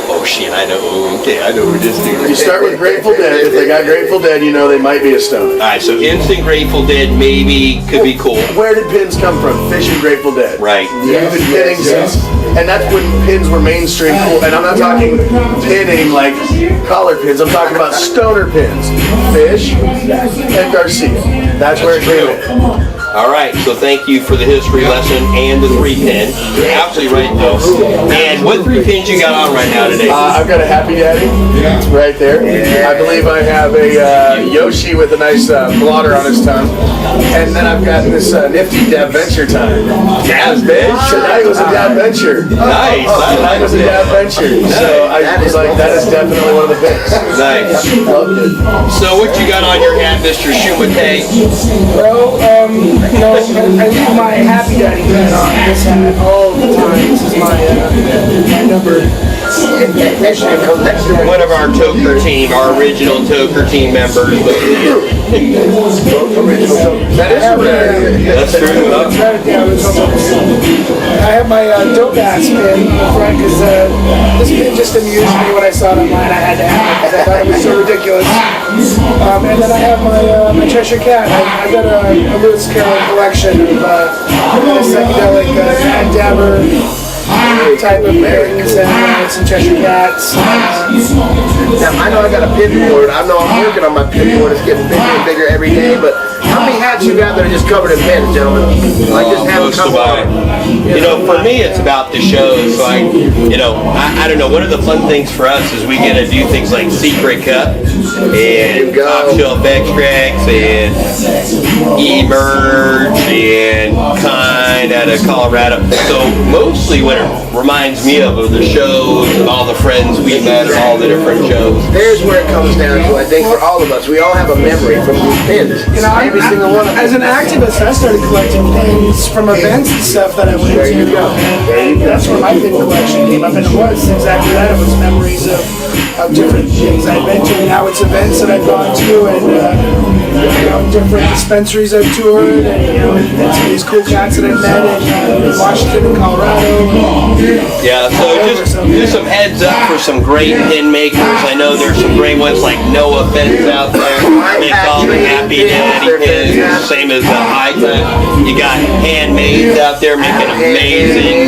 oh shit, I know. Okay, I know who this dude is. You start with Grateful Dead. If they got Grateful Dead, they might be a stoner. All right, so instant Grateful Dead maybe could be cool. Where did pins come from? Fish and Grateful Dead. Right. You've been pinning since, and that's when pins were mainstream cool. And I'm not talking pinning like collar pins. I'm talking about stoner pins. Fish and Garcia. That's where it came in. All right, so thank you for the history lesson and the 3 pin. You're absolutely right, though. And what 3 pins you got on right now today? I've got a Happy Daddy. It's right there. I believe I have a Yoshi with a nice blotter on his tongue. And then I've got this nifty Dab Venture time. Dab Venture? Tonight was a Dab Venture. Nice. Tonight was a Dab Venture. So I was like, that is definitely one of the pins. Nice. So what you got on your hat, Mr. Shumate? Bro, I leave my Happy Daddy pin on this hat all the time. This is my number. One of our Toker team, our original Toker team members. That is rare. That's true. I have my dope ass pin in the front because this pin just amused me when I saw it online. I had to have it because I thought it was so ridiculous. And then I have my Cheshire Cat. I've got a Lewis Carroll collection of psychedelic Mad Dabber type of lyrics and some Cheshire Cats. Now, I know I got a pin board. I know I'm working on my pin board. It's getting bigger and bigger every day, but how many hats you got that are just covered in pins, gentlemen? Like just have a couple on. For me, it's about the shows. Like, I don't know. One of the fun things for us is we get to do things like Secret Cup, and Top Shelf Extracts and Emerge and Kind out of Colorado. So mostly what it reminds me of are the shows and all the friends we met at all the different shows. There's where it comes down to, I think, for all of us. We all have a memory from these pins. You know, Every single one of them. as an activist, I started collecting pins from events and stuff that I went to. There you go. That's where my pin collection came up, and it was exactly that. It was memories of different things I've been to. Now it's events that I've gone to, and different dispensaries I've toured, and and some of these cool cats that I've met in Washington and Colorado. Yeah, so just some heads up for some great pin makers. I know there's some great ones like Noah Pins out there. Makes all the Happy Daddy pins, same as the High Time. You got handmades out there making amazing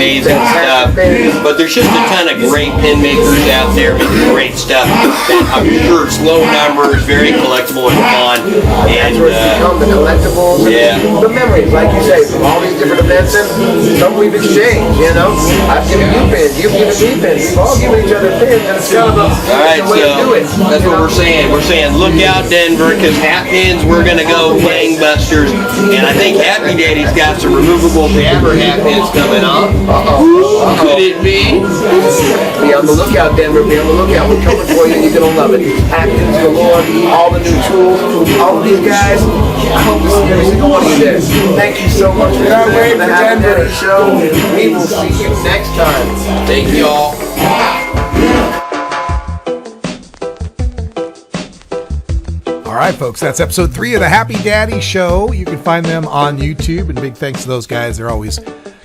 stuff. But there's just a ton of great pin makers out there making great stuff. I'm sure it's low numbers, very collectible and fun. And the collectibles, the memories, like you say, from all these different events, and some we've exchanged. I've given you pins, you've given me pins, we've all given each other pins, and it's kind of a way to do it. That's what we're saying. We're saying look out, Denver, because hat pins, we're gonna go gangbusters. And I think Happy Daddy's got some removable dabber hat pins coming on. Could it be? Be on the lookout, Denver. Be on the lookout. We're coming for you. You're gonna love it. Hat pins galore, all the new tools, all of these guys. I hope to see every single one of you there. Thank you so much for the Happy Daddy show. We will see you next time. Thank you all. All right, folks, that's episode 3 of the Happy Daddy Show. You can find them on YouTube, and big thanks to those guys. They're always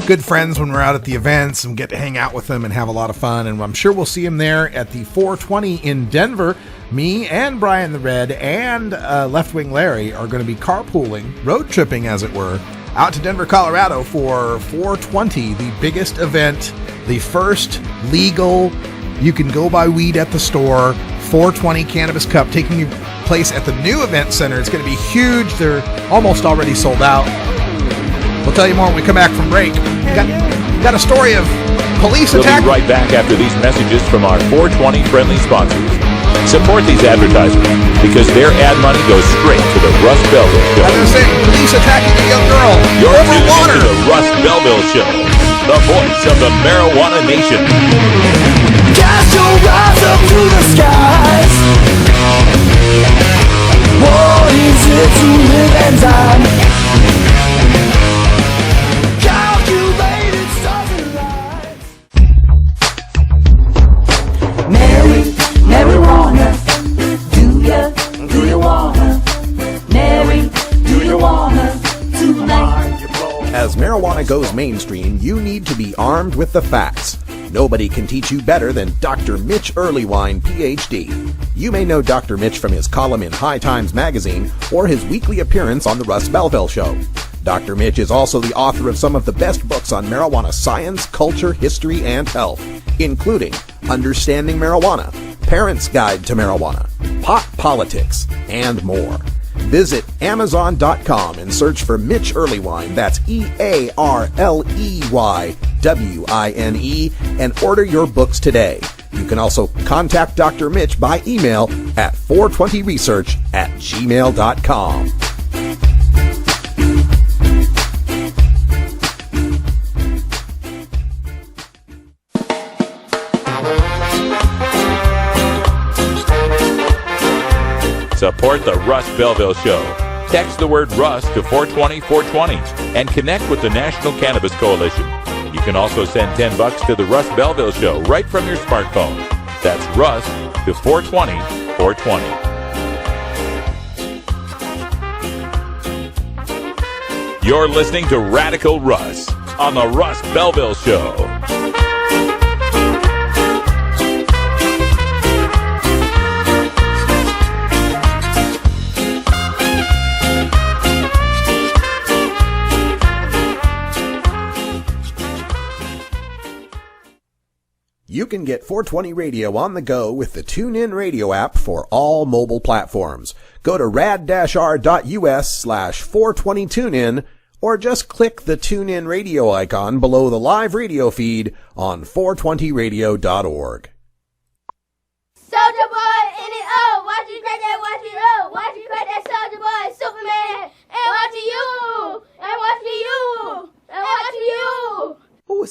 good friends when we're out at the events and get to hang out with them and have a lot of fun. And I'm sure we'll see them there at the 420 in Denver. Me and Brian the Red and Left Wing Larry are going to be carpooling, road tripping as it were, out to Denver, Colorado for 420, the biggest event, the first legal, you can go buy weed at the store, 420 Cannabis Cup taking place at the new event center. It's going to be huge. They're almost already sold out. We'll tell you more when we come back from break. Got a story of police attack. We'll be right back after these messages from our 420 friendly sponsors. Support these advertisers because their ad money goes straight to the Russ Belville Show. I was going to say, police attacking a young girl. You're over tuned water. into the Russ Belville Show, the voice of the marijuana nation. Cast your eyes up to the skies. What is it to live and die? Calculated stars and lights. Marijuana. Do you wanna? Mary, do you wanna? Tonight. As marijuana goes mainstream, you need to be armed with the facts. Nobody can teach you better than Dr. Mitch Earlywine, Ph.D. You may know Dr. Mitch from his column in High Times magazine or his weekly appearance on the Russ Belville Show. Dr. Mitch is also the author of some of the best books on marijuana science, culture, history, and health, including Understanding Marijuana, Parents' Guide to Marijuana, Pot Politics, and more. Visit Amazon.com and search for Mitch Earlywine, that's EARLEYWINE, and order your books today. You can also contact Dr. Mitch by email at 420research@gmail.com. Support the Russ Belville Show. Text the word Russ to 420-420 and connect with the National Cannabis Coalition. You can also send $10 to the Russ Belville Show right from your smartphone. That's Russ to 420-420. You're listening to Radical Russ on the Russ Belville Show. You can get 420 Radio on the go with the TuneIn Radio app for all mobile platforms. Go to rad-r.us/420tunein or just click the TuneIn Radio icon below the live radio feed on 420radio.org. Soldier Boy in it, oh, watch it,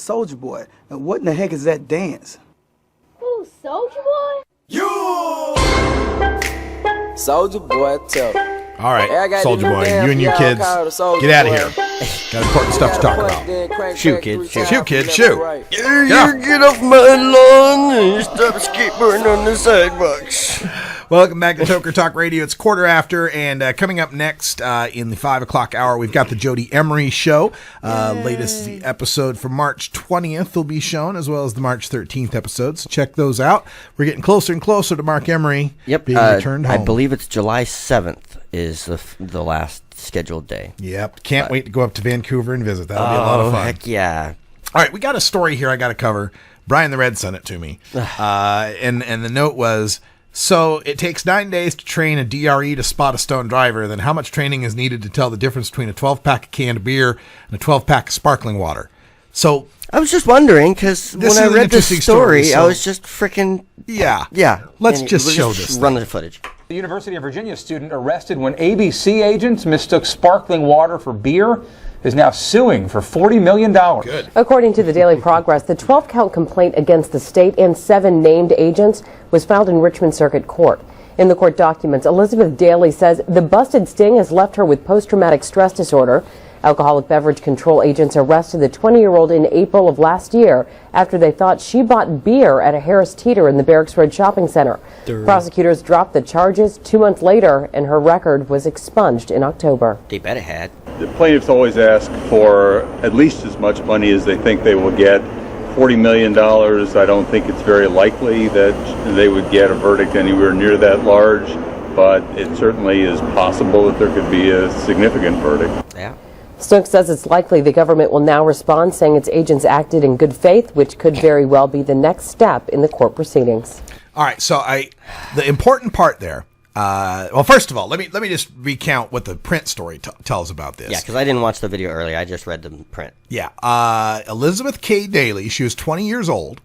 Soulja Boy. And what in the heck is that dance? Who, Soulja Boy? Soulja Boy, tough. All right, Hey, I got Soldier this Boy, damn you and your y'all kids, called the Soulja get out of Boy. here. Got important stuff to talk about. Shoot, kid. Shoot, kid. Shoot. You get off my lawn and you stop skateboarding on the sidewalks. Welcome back to Toker Talk Radio. It's quarter after, and coming up next in the 5 o'clock hour, we've got the Jody Emery Show. Latest episode from March 20th will be shown, as well as the March 13th episodes. Check those out. We're getting closer and closer to Mark Emery being returned home. I believe it's July 7th is the last scheduled day. Yep. Can't wait to go up to Vancouver and visit. That'll be a lot of fun. Heck yeah. All right, we got a story here I got to cover. Brian the Red sent it to me. And the note was, so it takes 9 days to train a DRE to spot a stone driver. Then how much training is needed to tell the difference between a 12-pack of canned beer and a 12-pack of sparkling water? So I was just wondering, because when I read this story, I was just freaking... Yeah. Let's just show this. Run the footage. The University of Virginia student arrested when ABC agents mistook sparkling water for beer is now suing for $40 million. Good. According to the Daily Progress, the 12-count complaint against the state and 7 named agents was filed in Richmond Circuit Court. In the court documents, Elizabeth Daly says the busted sting has left her with post-traumatic stress disorder. Alcoholic beverage control agents arrested the 20-year-old in April of last year after they thought she bought beer at a Harris Teeter in the Barracks Road Shopping Center. Prosecutors dropped the charges 2 months later, and her record was expunged in October. They bet it had. The plaintiffs always ask for at least as much money as they think they will get. $40 million, I don't think it's very likely that they would get a verdict anywhere near that large, but it certainly is possible that there could be a significant verdict. Yeah. Stokes says it's likely the government will now respond, saying its agents acted in good faith, which could very well be the next step in the court proceedings. All right, so the important part there. Well, first of all, let me just recount what the print story tells about this. Yeah, because I didn't watch the video earlier. I just read the print. Yeah, Elizabeth K. Daly. She was 20 years old,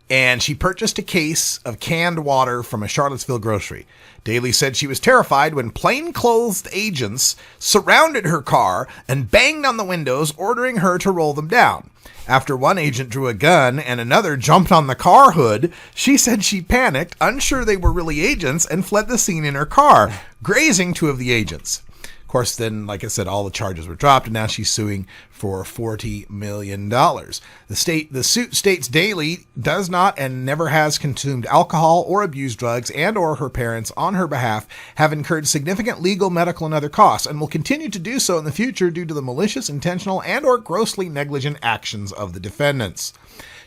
and she purchased a case of canned water from a Charlottesville grocery. Daly said she was terrified when plainclothes agents surrounded her car and banged on the windows, ordering her to roll them down. After one agent drew a gun and another jumped on the car hood, she said she panicked, unsure they were really agents, and fled the scene in her car, grazing 2 of the agents. Of course, then, like I said, all the charges were dropped, and now she's suing for $40 million. The suit states Daly does not and never has consumed alcohol or abused drugs, and or her parents, on her behalf, have incurred significant legal, medical, and other costs, and will continue to do so in the future due to the malicious, intentional, and or grossly negligent actions of the defendants.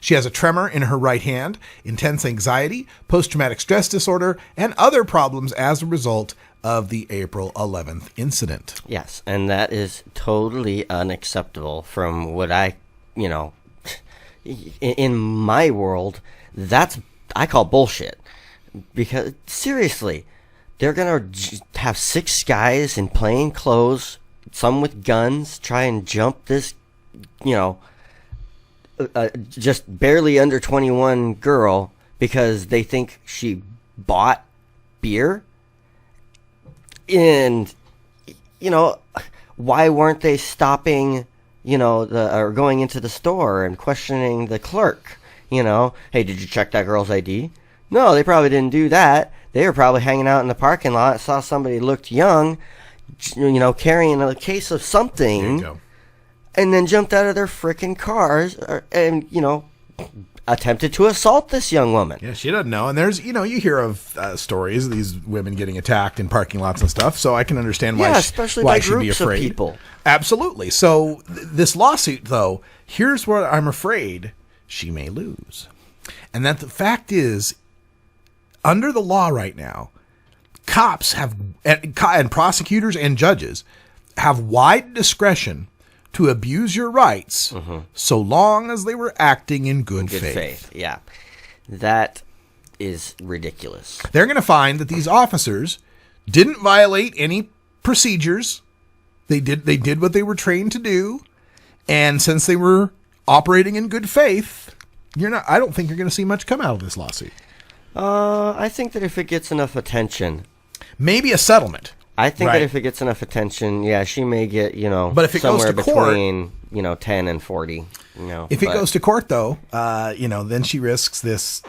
She has a tremor in her right hand, intense anxiety, post-traumatic stress disorder, and other problems as a result of the April 11th incident. Yes, and that is totally unacceptable from what I in my world, I call bullshit. Because, seriously, they're going to have 6 guys in plain clothes, some with guns, try and jump this, just barely under 21 girl because they think she bought beer? And, why weren't they stopping, or going into the store and questioning the clerk? Hey, did you check that girl's ID? No, they probably didn't do that. They were probably hanging out in the parking lot, saw somebody looked young, carrying a case of something, and then jumped out of their frickin' cars and, attempted to assault this young woman. Yeah, she doesn't know. And there's, you hear of stories of these women getting attacked in parking lots and stuff. So I can understand why, especially why by she'd be groups afraid. of people. Absolutely. So this lawsuit, though, here's what I'm afraid she may lose. And that the fact is, under the law right now, cops have, and prosecutors and judges have wide discretion to abuse your rights, so long as they were acting in good faith. Yeah, that is ridiculous. They're going to find that these officers didn't violate any procedures. They did what they were trained to do, and since they were operating in good faith, I don't think you're going to see much come out of this lawsuit. I think that if it gets enough attention, maybe a settlement. I think that if it gets enough attention, she may get, but if it somewhere goes to court, between, 10 and 40. If it goes to court, though, then she risks this,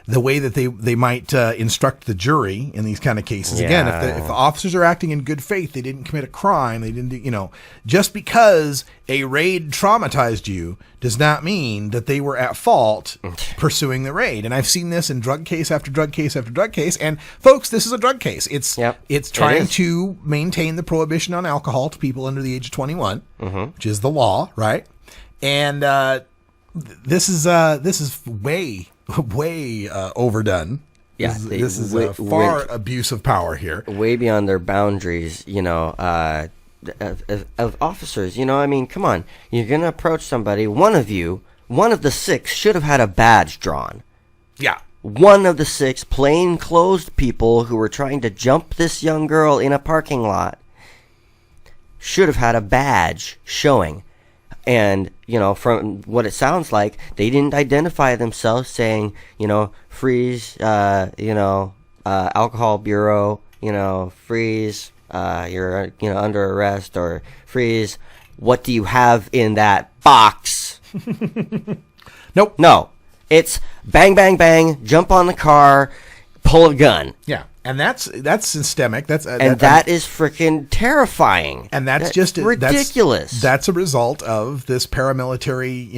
the way that they might instruct the jury in these kind of cases. Yeah. Again, if the officers are acting in good faith, they didn't commit a crime, they didn't, just because a raid traumatized you does not mean that they were at fault pursuing the raid. And I've seen this in drug case after drug case after drug case. And folks, this is a drug case. It's trying to maintain the prohibition on alcohol to people under the age of 21, which is the law, right? And this is way overdone. Yeah, this is a far abuse of power here. Way beyond their boundaries, of officers. Come on. You're going to approach somebody. One of the 6 should have had a badge drawn. Yeah. One of the 6 plainclothes people who were trying to jump this young girl in a parking lot should have had a badge showing. And, from what it sounds like, they didn't identify themselves saying, freeze, alcohol bureau, freeze, you're, under arrest, or freeze, what do you have in that box? Nope. No. It's bang, bang, bang, jump on the car, pull a gun. Yeah. And that's systemic. That is freaking terrifying. And that's ridiculous. That's a result of this paramilitary,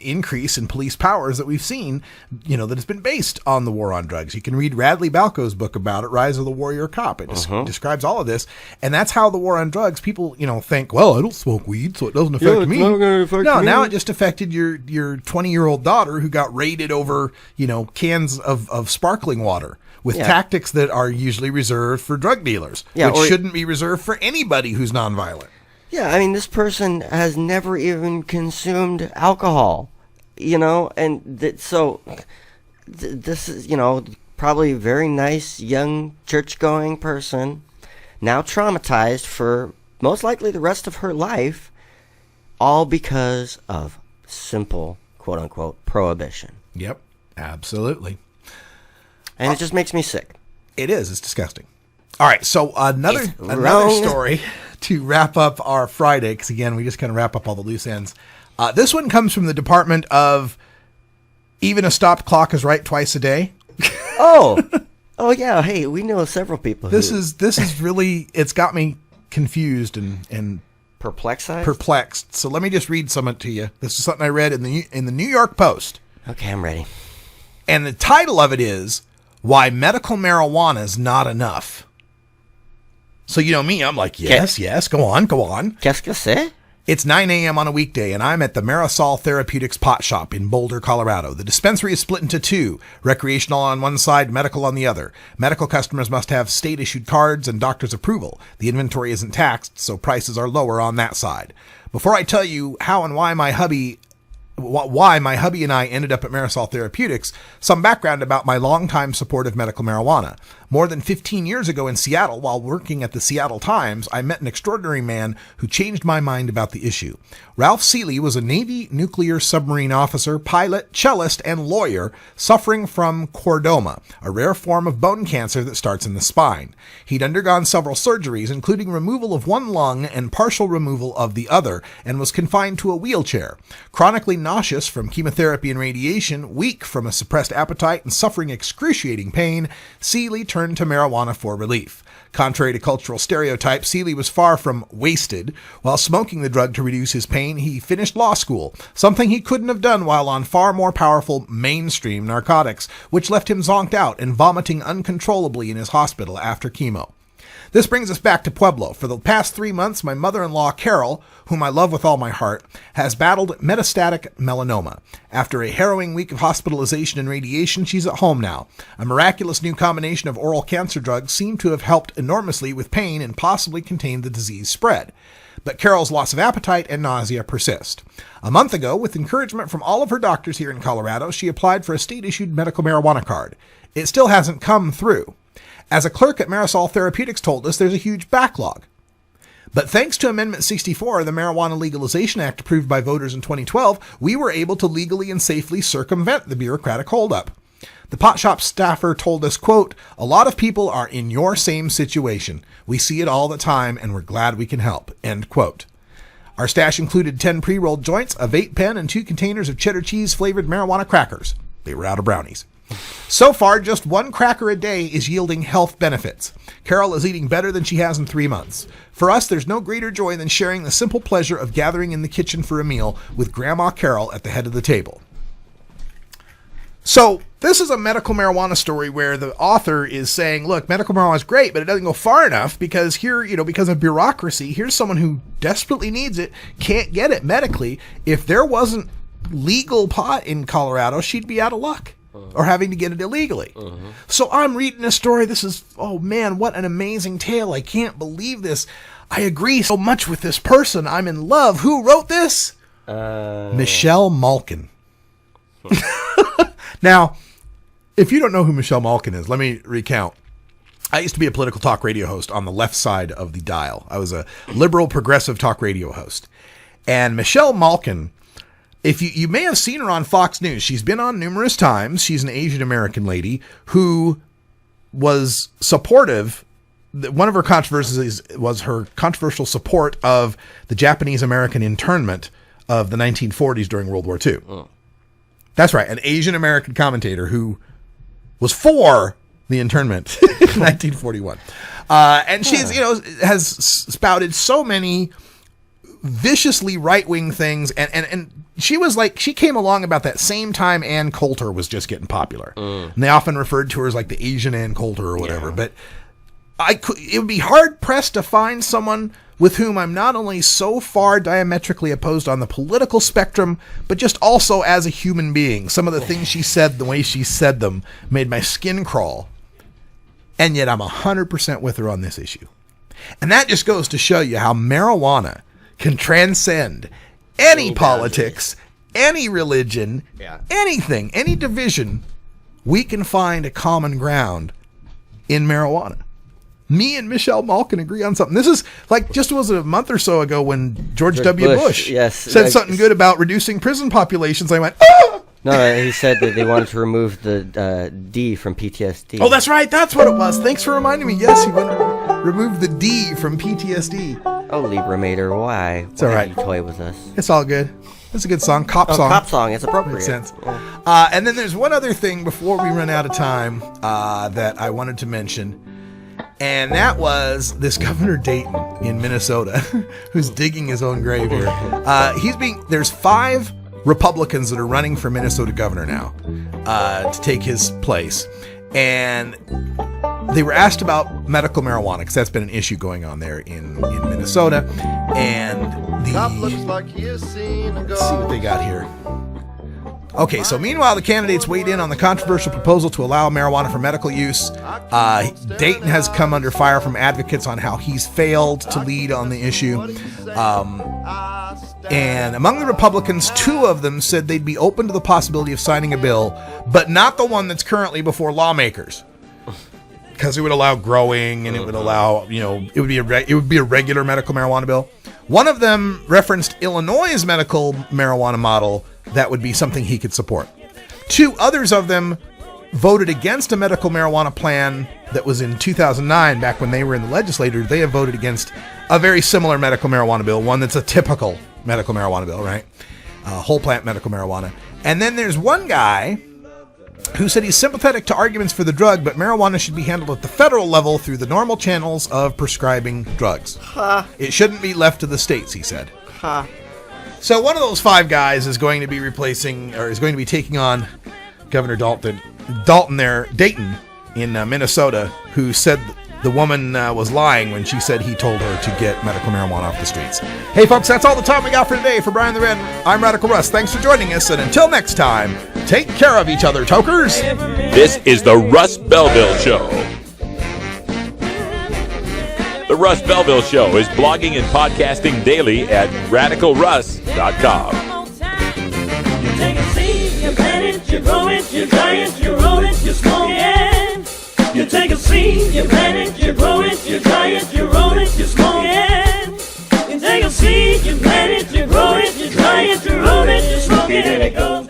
increase in police powers that we've seen, that has been based on the war on drugs. You can read Radley Balco's book about it, Rise of the Warrior Cop. It describes all of this, and that's how the war on drugs. People, think, well, I don't smoke weed, so it doesn't affect me. Not gonna affect me. Now it just affected your 20-year-old daughter who got raided over, cans of sparkling water. With tactics that are usually reserved for drug dealers, which shouldn't be reserved for anybody who's nonviolent. Yeah, this person has never even consumed alcohol, and so this is, probably a very nice young church-going person, now traumatized for most likely the rest of her life, all because of simple, quote-unquote, prohibition. Yep, absolutely. And it just makes me sick. It is. It's disgusting. All right. So another story to wrap up our Friday, because again, we just kind of wrap up all the loose ends. This one comes from the Department of Even a Stopped Clock is Right Twice a Day. Oh yeah. Hey, we know several people. This is really, it's got me confused and perplexed. So let me just read some of it to you. This is something I read in the New York Post. Okay, I'm ready. And the title of it is Why Medical Marijuana is Not Enough. So me, I'm like, yes, go on. Qu'est-ce que c'est? It's 9 a.m. on a weekday, and I'm at the Marisol Therapeutics Pot Shop in Boulder, Colorado. The dispensary is split into 2, recreational on one side, medical on the other. Medical customers must have state-issued cards and doctor's approval. The inventory isn't taxed, so prices are lower on that side. Before I tell you how and why my hubby and I ended up at Marisol Therapeutics, some background about my longtime support of medical marijuana. More than 15 years ago in Seattle, while working at the Seattle Times, I met an extraordinary man who changed my mind about the issue. Ralph Seeley was a Navy nuclear submarine officer, pilot, cellist, and lawyer suffering from chordoma, a rare form of bone cancer that starts in the spine. He'd undergone several surgeries, including removal of one lung and partial removal of the other, and was confined to a wheelchair. Chronically nauseous from chemotherapy and radiation, weak from a suppressed appetite, and suffering excruciating pain, Seeley turned to marijuana for relief. Contrary to cultural stereotypes, Seeley was far from wasted. While smoking the drug to reduce his pain, he finished law school, something he couldn't have done while on far more powerful mainstream narcotics, which left him zonked out and vomiting uncontrollably in his hospital after chemo. This brings us back to Pueblo. For the past 3 months, my mother-in-law, Carol, whom I love with all my heart, has battled metastatic melanoma. After a harrowing week of hospitalization and radiation, she's at home now. A miraculous new combination of oral cancer drugs seemed to have helped enormously with pain and possibly contained the disease spread. But Carol's loss of appetite and nausea persist. A month ago, with encouragement from all of her doctors here in Colorado, she applied for a state-issued medical marijuana card. It still hasn't come through. As a clerk at Marisol Therapeutics told us, there's a huge backlog. But thanks to Amendment 64 of the Marijuana Legalization Act approved by voters in 2012, we were able to legally and safely circumvent the bureaucratic holdup. The pot shop staffer told us, quote, "A lot of people are in your same situation. We see it all the time and we're glad we can help," end quote. Our stash included 10 pre-rolled joints, a vape pen, and 2 containers of cheddar cheese-flavored marijuana crackers. They were out of brownies. So far, just 1 cracker a day is yielding health benefits. Carol is eating better than she has in 3 months. For us, there's no greater joy than sharing the simple pleasure of gathering in the kitchen for a meal with Grandma Carol at the head of the table. So this is a medical marijuana story where the author is saying, look, medical marijuana is great, but it doesn't go far enough because here, because of bureaucracy, here's someone who desperately needs it, can't get it medically. If there wasn't legal pot in Colorado, she'd be out of luck. Or having to get it illegally. So I'm reading a story. This is, oh man, what an amazing tale. I can't believe this. I agree so much with this person. I'm in love. Who wrote this? Michelle Malkin. Now, if you don't know who Michelle Malkin is, let me recount. I used to be a political talk radio host on the left side of the dial. I was a liberal progressive talk radio host. And Michelle Malkin, if you may have seen her on Fox News. She's been on numerous times. She's an Asian American lady who was supportive. One of her controversies was her controversial support of the Japanese American internment of the 1940s during World War II. That's right, an Asian American commentator who was for the internment in 1941. And she's, has spouted so many viciously right-wing things, and she was like, she came along about that same time Ann Coulter was just getting popular. And they often referred to her as like the Asian Ann Coulter or whatever. But it would be hard-pressed to find someone with whom I'm not only so far diametrically opposed on the political spectrum, but just also as a human being. Some of the things she said, the way she said them, made my skin crawl. And yet I'm 100% with her on this issue. And that just goes to show you how marijuana can transcend any politics, any religion, anything, any division. We can find a common ground in marijuana. Me and Michelle Malkin agree on something. This is like just was a month or so ago when George W. Bush said something good about reducing prison populations. I went, oh! No, he said that they wanted to remove the D from PTSD. Oh, that's right. That's what it was. Thanks for reminding me. Yes, he wanted to remove the D from PTSD. Oh, Libra Mater, why? It's all right. You toy with us. It's all good. It's a good song. Cop song. Cop song. It's appropriate. Makes sense. And then there's one other thing before we run out of time that I wanted to mention. And that was this Governor Dayton in Minnesota, who's digging his own grave here. There's 5 Republicans that are running for Minnesota governor now to take his place. And they were asked about medical marijuana because that's been an issue going on there in Minnesota. And let's see what they got here. Okay, so meanwhile, the candidates weighed in on the controversial proposal to allow marijuana for medical use. Dayton has come under fire from advocates on how he's failed to lead on the issue. And among the Republicans, 2 of them said they'd be open to the possibility of signing a bill, but not the one that's currently before lawmakers. Because it would allow growing and it would allow, it would be a regular medical marijuana bill. One of them referenced Illinois' medical marijuana model that would be something he could support. 2 others of them voted against a medical marijuana plan that was in 2009, back when they were in the legislature. They have voted against a very similar medical marijuana bill, one that's a typical medical marijuana bill, right? Whole plant medical marijuana. And then there's one guy who said he's sympathetic to arguments for the drug, but marijuana should be handled at the federal level through the normal channels of prescribing drugs. It shouldn't be left to the states, he said. So one of those 5 guys is going to be taking on Governor Dayton in Minnesota, who said the woman was lying when she said he told her to get medical marijuana off the streets. Hey folks, that's all the time we got for today. For Brian the Red, I'm Radical Russ. Thanks for joining us, and until next time, take care of each other, tokers. This is the Russ Belville Show. The Russ Belville Show is blogging and podcasting daily at radicalruss.com. You take a seed, you plant it, you grow it, you dry it, you roll it, you smoke it. You take a seed, you plant it, you grow it, you dry it, you roll it, you smoke it. You take a seed, you plant it, you grow it, you dry it, you roll it, you smoke it, and it goes.